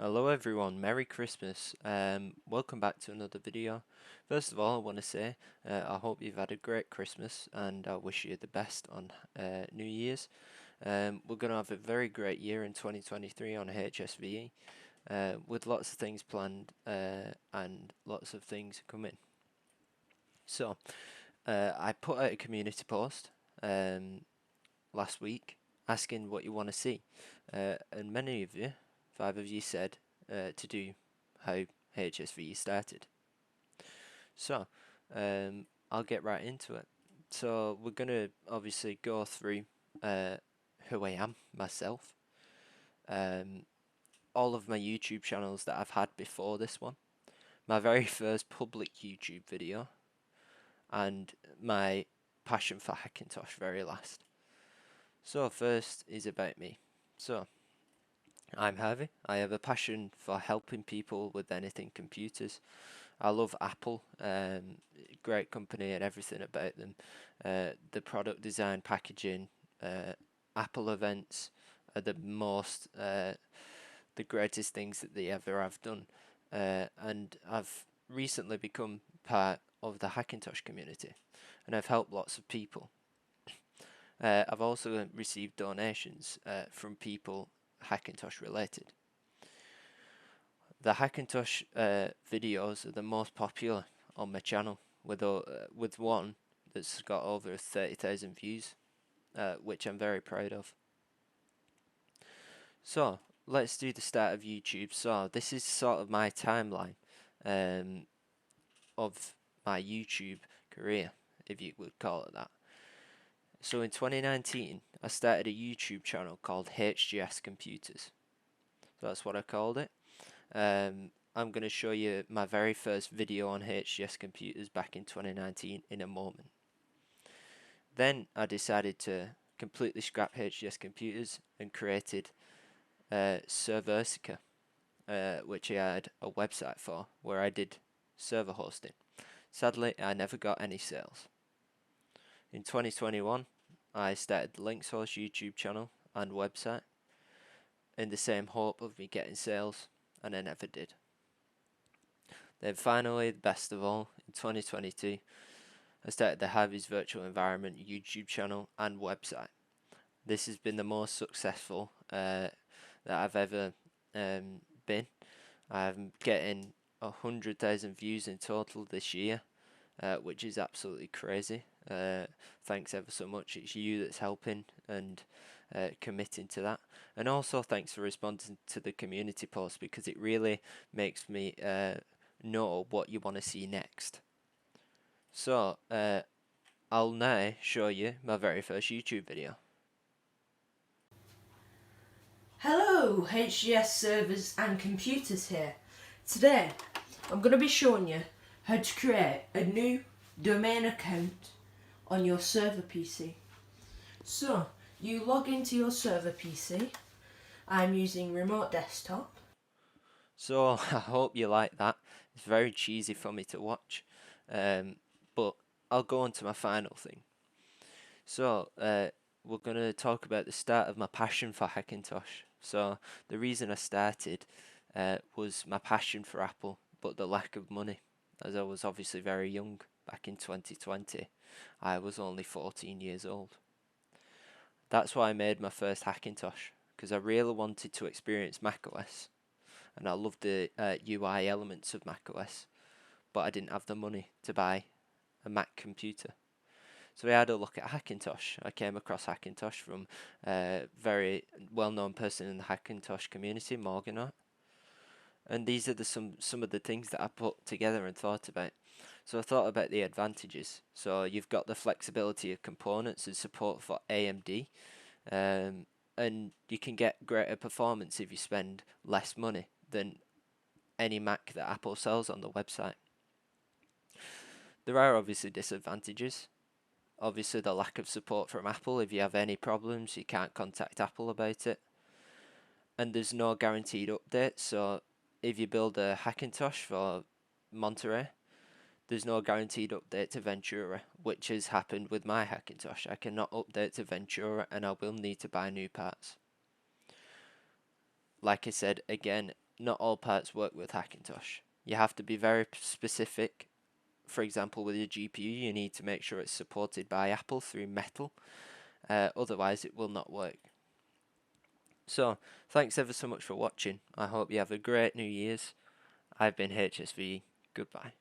Hello everyone, Merry Christmas. Welcome back to another video. First of all, I want to say I hope you've had a great Christmas and I wish you the best on New Year's. We're going to have a very great year in 2023 on HSVE with lots of things planned and lots of things coming. So, I put out a community post last week asking what you want to see, and many of you, 5 of you, said to do how HSV started. So I'll get right into it. So we're gonna obviously go through who I am myself, all of my YouTube channels that I've had before this one, my very first public YouTube video, and my passion for Hackintosh very last. So first is about me. So I'm Harvey. I have a passion for helping people with anything computers. I love Apple, great company and everything about them. The product design, packaging, Apple events are the greatest things that they ever have done. And I've recently become part of the Hackintosh community, and I've helped lots of people. I've also received donations from people Hackintosh related. The Hackintosh videos are the most popular on my channel, with one that's got over 30,000 views, which I'm very proud of. So let's do the start of YouTube. So this is sort of my timeline of my YouTube career, if you would call it that. So in 2019, I started a YouTube channel called HGS Computers. So that's what I called it. I'm going to show you my very first video on HGS Computers back in 2019 in a moment. Then I decided to completely scrap HGS Computers and created Serversica, which I had a website for where I did server hosting. Sadly, I never got any sales. In 2021, I started the LinksHost YouTube channel and website in the same hope of me getting sales, and I never did. Then finally, the best of all, in 2022, I started the Harvey's Virtual Environment YouTube channel and website. This has been the most successful that I've ever been. I'm getting 100,000 views in total this year, which is absolutely crazy. Thanks ever so much. It's you that's helping and committing to that, and also thanks for responding to the community post, because it really makes me know what you want to see next. So I'll now show you my very first YouTube video. Hello, HGS servers and computers here. Today I'm going to be showing you how to create a new domain account on your server PC. So you log into your server PC. I'm using remote desktop. So I hope you like that. It's very cheesy for me to watch, but I'll go on to my final thing. So we're going to talk about the start of my passion for Hackintosh. So the reason I started was my passion for Apple, but the lack of money, as I was obviously very young back in 2020. I was only 14 years old. That's why I made my first Hackintosh, because I really wanted to experience macOS, and I loved the UI elements of macOS, but I didn't have the money to buy a Mac computer. So I had a look at Hackintosh. I came across Hackintosh from a very well-known person in the Hackintosh community, Morgan. And these are some of the things that I put together and thought about. So I thought about the advantages. So you've got the flexibility of components and support for AMD, and you can get greater performance if you spend less money than any Mac that Apple sells on the website. There are obviously disadvantages. Obviously the lack of support from Apple. If you have any problems, you can't contact Apple about it. And there's no guaranteed update, so if you build a Hackintosh for Monterey, there's no guaranteed update to Ventura, which has happened with my Hackintosh. I cannot update to Ventura and I will need to buy new parts. Like I said, again, not all parts work with Hackintosh. You have to be very specific. For example, with your GPU, you need to make sure it's supported by Apple through Metal. Otherwise, it will not work. So, thanks ever so much for watching. I hope you have a great New Year's. I've been HSV. Goodbye.